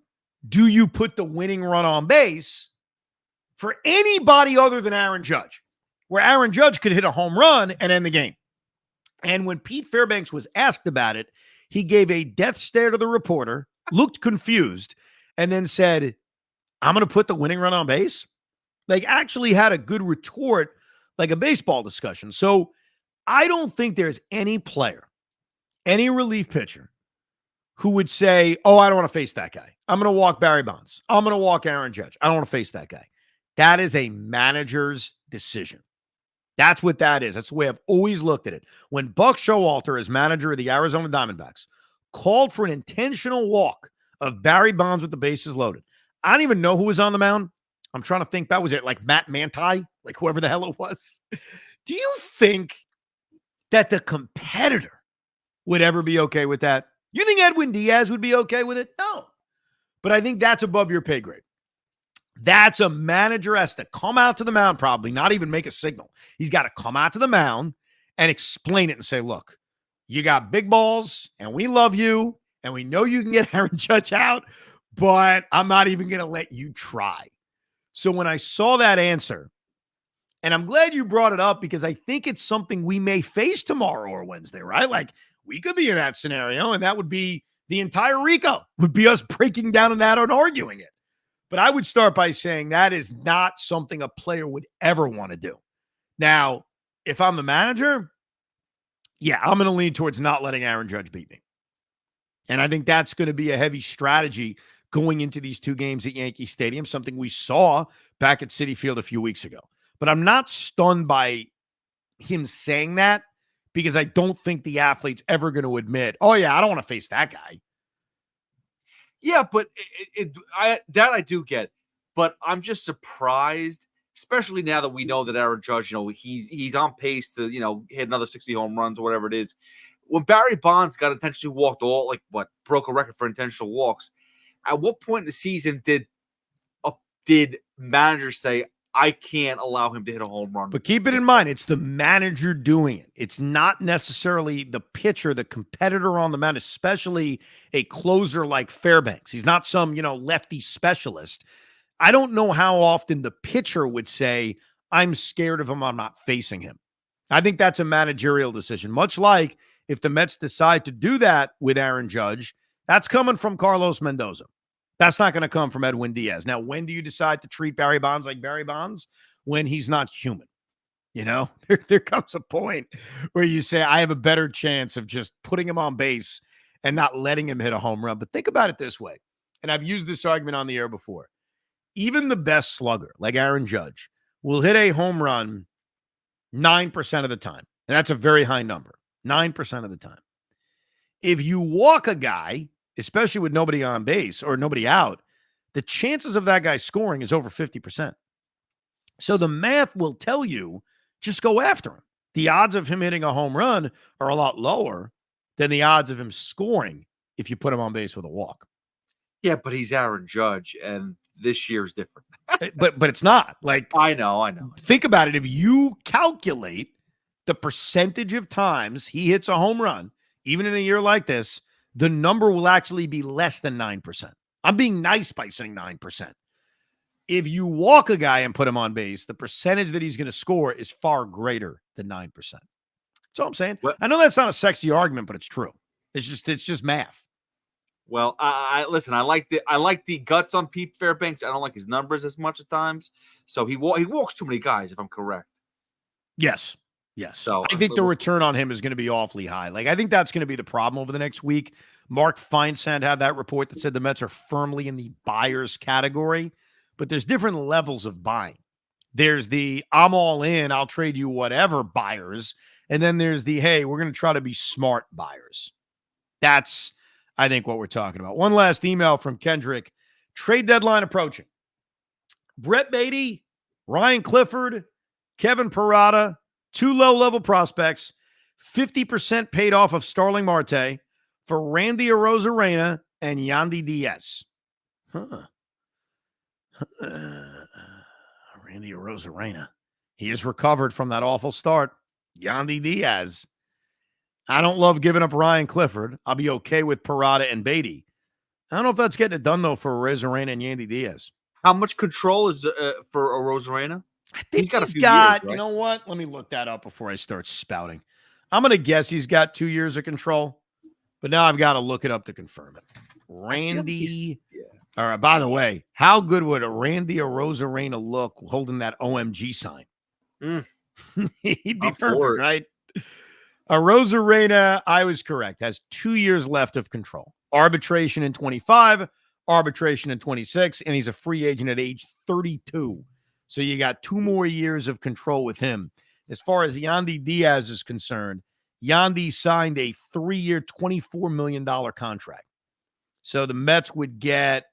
do you put the winning run on base for anybody other than Aaron Judge, where Aaron Judge could hit a home run and end the game? And when Pete Fairbanks was asked about it, he gave a death stare to the reporter, looked confused, and then said, "I'm going to put the winning run on base." Like actually had a good retort, like a baseball discussion. So I don't think there's any player, any relief pitcher who would say, "Oh, I don't want to face that guy. I'm going to walk Barry Bonds. I'm going to walk Aaron Judge. I don't want to face that guy." That is a manager's decision. That's what that is. That's the way I've always looked at it. When Buck Showalter, as manager of the Arizona Diamondbacks, called for an intentional walk of Barry Bonds with the bases loaded, I don't even know who was on the mound. I'm trying to think back. Was it like Matt Manti? Like whoever the hell it was? Do you think that the competitor would ever be okay with that? You think Edwin Diaz would be okay with it? No. But I think that's above your pay grade. That's a manager has to come out to the mound, probably not even make a signal. He's got to come out to the mound and explain it and say, look, you got big balls and we love you and we know you can get Aaron Judge out, but I'm not even going to let you try. So when I saw that answer, and I'm glad you brought it up because I think it's something we may face tomorrow or Wednesday, right? Like we could be in that scenario and that would be the entire Rico would be us breaking down on that and arguing it. But I would start by saying that is not something a player would ever want to do. Now, if I'm the manager, yeah, I'm going to lean towards not letting Aaron Judge beat me. And I think that's going to be a heavy strategy going into these two games at Yankee Stadium, something we saw back at Citi Field a few weeks ago. But I'm not stunned by him saying that because I don't think the athlete's ever going to admit, oh, yeah, I don't want to face that guy. Yeah, but I do get, but I'm just surprised, especially now that we know that Aaron Judge, he's on pace to, hit another 60 home runs or whatever it is. When Barry Bonds got intentionally walked broke a record for intentional walks. At what point in the season did managers say, I can't allow him to hit a home run? But keep it in mind, it's the manager doing it. It's not necessarily the pitcher, the competitor on the mound, especially a closer like Fairbanks. He's not some, lefty specialist. I don't know how often the pitcher would say, I'm scared of him, I'm not facing him. I think that's a managerial decision. Much like if the Mets decide to do that with Aaron Judge, that's coming from Carlos Mendoza. That's not going to come from Edwin Diaz. Now, when do you decide to treat Barry Bonds like Barry Bonds? When he's not human. There comes a point where you say, I have a better chance of just putting him on base and not letting him hit a home run. But think about it this way, and I've used this argument on the air before. Even the best slugger, like Aaron Judge, will hit a home run 9% of the time. And that's a very high number, 9% of the time. If you walk a guy, especially with nobody on base or nobody out, the chances of that guy scoring is over 50%. So the math will tell you, just go after him. The odds of him hitting a home run are a lot lower than the odds of him scoring if you put him on base with a walk. Yeah, but he's Aaron Judge, and this year's different. but it's not. Like I know. Think about it. If you calculate the percentage of times he hits a home run, even in a year like this, the number will actually be less than 9%. I'm being nice by saying 9%. If you walk a guy and put him on base, the percentage that he's going to score is far greater than 9%. That's all I'm saying. What? I know that's not a sexy argument, but it's true. It's just math. Well, I listen. I like the guts on Pete Fairbanks. I don't like his numbers as much at times. So he walks too many guys, if I'm correct. Yes. So I think the return on him is going to be awfully high. Like, I think that's going to be the problem over the next week. Mark Feinsand had that report that said the Mets are firmly in the buyers category, but there's different levels of buying. There's the I'm all in, I'll trade you whatever buyers. And then there's the, hey, we're going to try to be smart buyers. That's, I think, what we're talking about. One last email from Kendrick. Trade deadline approaching. Brett Beatty, Ryan Clifford, Kevin Parada, 2 low-level prospects, 50% paid off of Starling Marte for Randy Arozarena and Yandy Diaz. Randy Arozarena. He is recovered from that awful start. Yandy Diaz. I don't love giving up Ryan Clifford. I'll be okay with Parada and Beatty. I don't know if that's getting it done, though, for Arozarena and Yandy Diaz. How much control is for Arozarena? I think he's got years, right? You know what? Let me look that up before I start spouting. I'm going to guess he's got 2 years of control, but now I've got to look it up to confirm it. Randy. All right. By the way, how good would a Randy Arozarena look holding that OMG sign? He'd be perfect, right? Arozarena, I was correct, has 2 years left of control. Arbitration in 25, arbitration in 26, and he's a free agent at age 32. So you got 2 more years of control with him. As far as Yandy Diaz is concerned, Yandy signed a 3-year, $24 million contract. So the Mets would get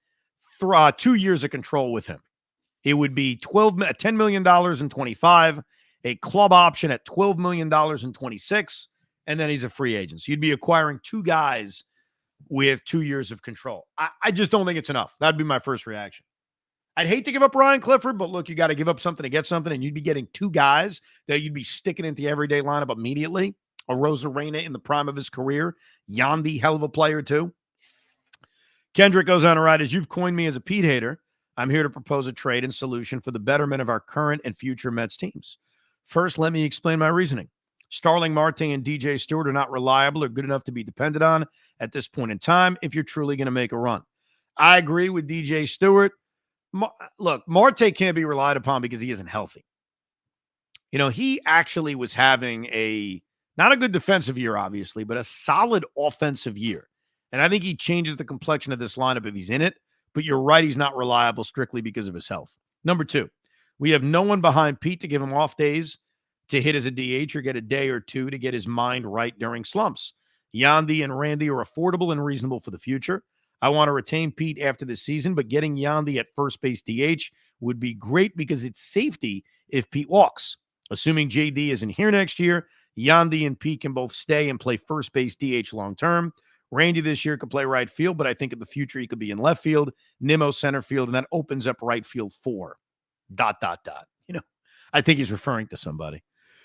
2 years of control with him. It would be $10 million in 25 a club option at $12 million in 26, and then he's a free agent. So you'd be acquiring two guys with 2 years of control. I just don't think it's enough. That'd be my first reaction. I'd hate to give up Ryan Clifford, but look, you got to give up something to get something, and you'd be getting two guys that you'd be sticking into the everyday lineup immediately. A Rosarena in the prime of his career. Yandy, hell of a player too. Kendrick goes on to write, as you've coined me as a Pete hater, I'm here to propose a trade and solution for the betterment of our current and future Mets teams. First, let me explain my reasoning. Starling Marte and DJ Stewart are not reliable or good enough to be depended on at this point in time if you're truly going to make a run. I agree with DJ Stewart. Look, Marte can't be relied upon because he isn't healthy. You know, he actually was having not a good defensive year, obviously, but a solid offensive year. And I think he changes the complexion of this lineup if he's in it. But you're right, he's not reliable strictly because of his health. Number two, we have no one behind Pete to give him off days to hit as a DH or get a day or two to get his mind right during slumps. Yandy and Randy are affordable and reasonable for the future. I want to retain Pete after this season, but getting Yandy at first base DH would be great because it's safety if Pete walks. Assuming JD isn't here next year, Yandy and Pete can both stay and play first base DH long term. Randy this year could play right field, but I think in the future he could be in left field, Nimmo center field, and that opens up right field for ... You know, I think he's referring to somebody.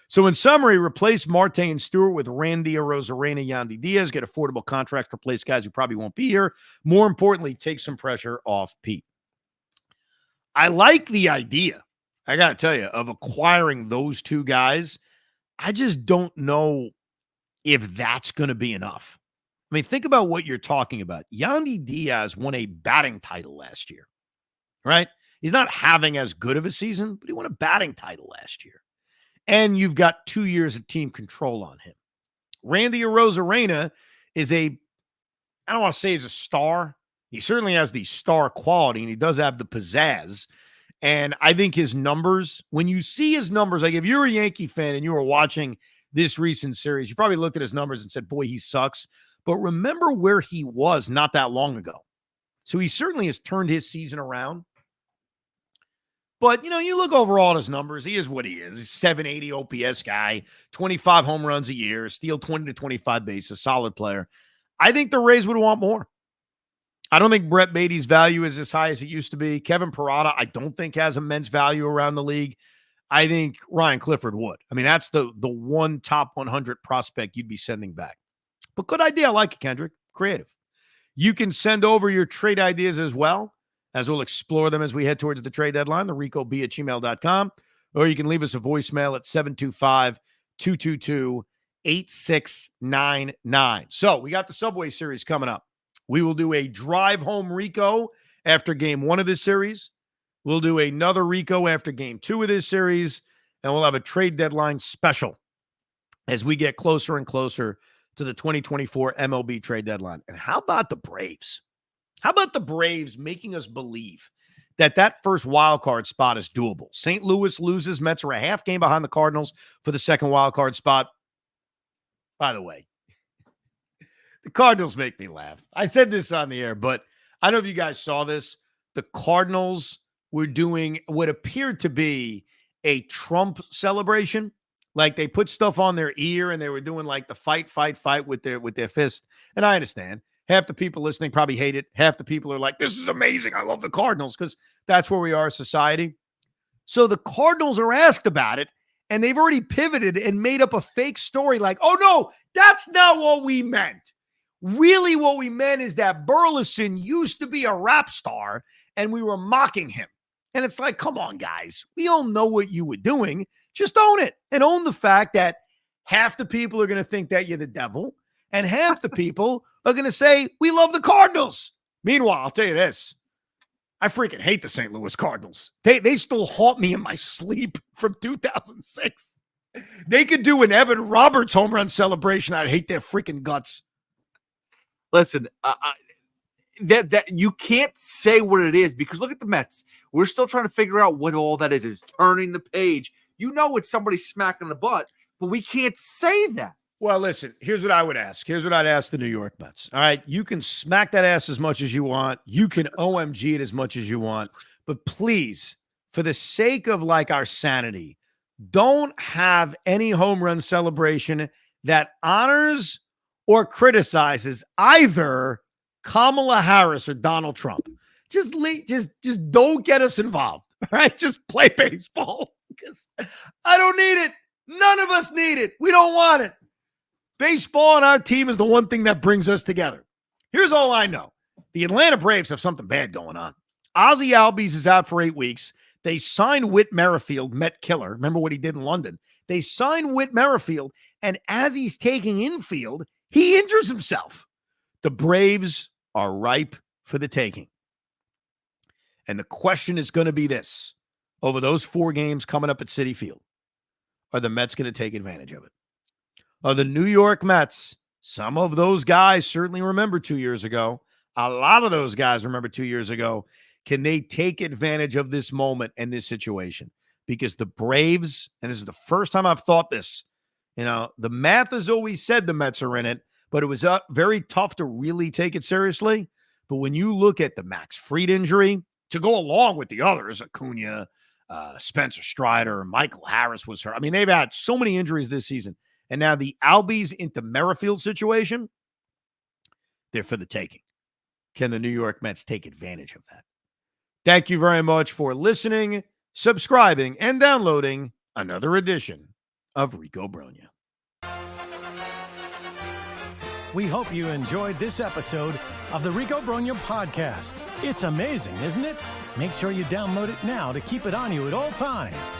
So in summary, replace Marte and Stewart with Randy Arozarena, Yandy Diaz, get affordable contracts, replace guys who probably won't be here. More importantly, take some pressure off Pete. I like the idea, I got to tell you, of acquiring those two guys. I just don't know if that's going to be enough. I mean, think about what you're talking about. Yandy Diaz won a batting title last year, right? He's not having as good of a season, but he won a batting title last year. And you've got 2 years of team control on him. Randy Arozarena is I don't want to say he's a star. He certainly has the star quality, and he does have the pizzazz. And I think his numbers, when you see his numbers, like if you're a Yankee fan and you were watching this recent series, you probably looked at his numbers and said, boy, he sucks. But remember where he was not that long ago. So he certainly has turned his season around. But, you know, you look overall at his numbers, he is what he is. He's 780 OPS guy, 25 home runs a year, steal 20 to 25 bases, solid player. I think the Rays would want more. I don't think Brett Beatty's value is as high as it used to be. Kevin Parada, I don't think has immense value around the league. I think Ryan Clifford would. I mean, that's the one top 100 prospect you'd be sending back. But good idea. I like it, Kendrick. Creative. You can send over your trade ideas as well, as we'll explore them as we head towards the trade deadline, the ricob@gmail.com, or you can leave us a voicemail at 725-222-8699. So we got the Subway Series coming up. We will do a drive home Rico after game 1 of this series. We'll do another Rico after game 2 of this series, and we'll have a trade deadline special as we get closer and closer to the 2024 MLB trade deadline. And how about the Braves? How about the Braves making us believe that first wild card spot is doable? St. Louis loses. Mets are a half game behind the Cardinals for the second wild card spot. By the way, the Cardinals make me laugh. I said this on the air, but I don't know if you guys saw this. The Cardinals were doing what appeared to be a Trump celebration. Like they put stuff on their ear and they were doing like the fight with their fist. And I understand. Half the people listening probably hate it. Half the people are like, this is amazing. I love the Cardinals, because that's where we are as society. So the Cardinals are asked about it, and they've already pivoted and made up a fake story like, oh, no, that's not what we meant. Really what we meant is that Burleson used to be a rap star, and we were mocking him. And it's like, come on, guys. We all know what you were doing. Just own it, and own the fact that half the people are going to think that you're the devil, and half the people are going to say, we love the Cardinals. Meanwhile, I'll tell you this. I freaking hate the St. Louis Cardinals. They still haunt me in my sleep from 2006. They could do an Evan Roberts home run celebration. I'd hate their freaking guts. Listen, that you can't say what it is, because look at the Mets. We're still trying to figure out what all that is. It's turning the page. You know it's somebody smacking the butt, but we can't say that. Well, listen, here's what I would ask. Here's what I'd ask the New York Mets. All right, you can smack that ass as much as you want. You can OMG it as much as you want. But please, for the sake of like our sanity, don't have any home run celebration that honors or criticizes either Kamala Harris or Donald Trump. Just don't get us involved. All right, just play baseball because I don't need it. None of us need it. We don't want it. Baseball and our team is the one thing that brings us together. Here's all I know. The Atlanta Braves have something bad going on. Ozzie Albies is out for 8 weeks. They signed Whit Merrifield, Met killer. Remember what he did in London? They signed Whit Merrifield, and as he's taking infield, he injures himself. The Braves are ripe for the taking. And the question is going to be this. Over those 4 games coming up at Citi Field, are the Mets going to take advantage of it? Are the New York Mets, some of those guys certainly remember 2 years ago, a lot of those guys remember 2 years ago, can they take advantage of this moment and this situation? Because the Braves, and this is the first time I've thought this, the math has always said the Mets are in it, but it was very tough to really take it seriously. But when you look at the Max Fried injury, to go along with the others, Acuna, Spencer Strider, Michael Harris was hurt. I mean, they've had so many injuries this season. And now the Albies into Merrifield situation, they're for the taking. Can the New York Mets take advantage of that? Thank you very much for listening, subscribing, and downloading another edition of Rico Brogna. We hope you enjoyed this episode of the Rico Brogna podcast. It's amazing, isn't it? Make sure you download it now to keep it on you at all times.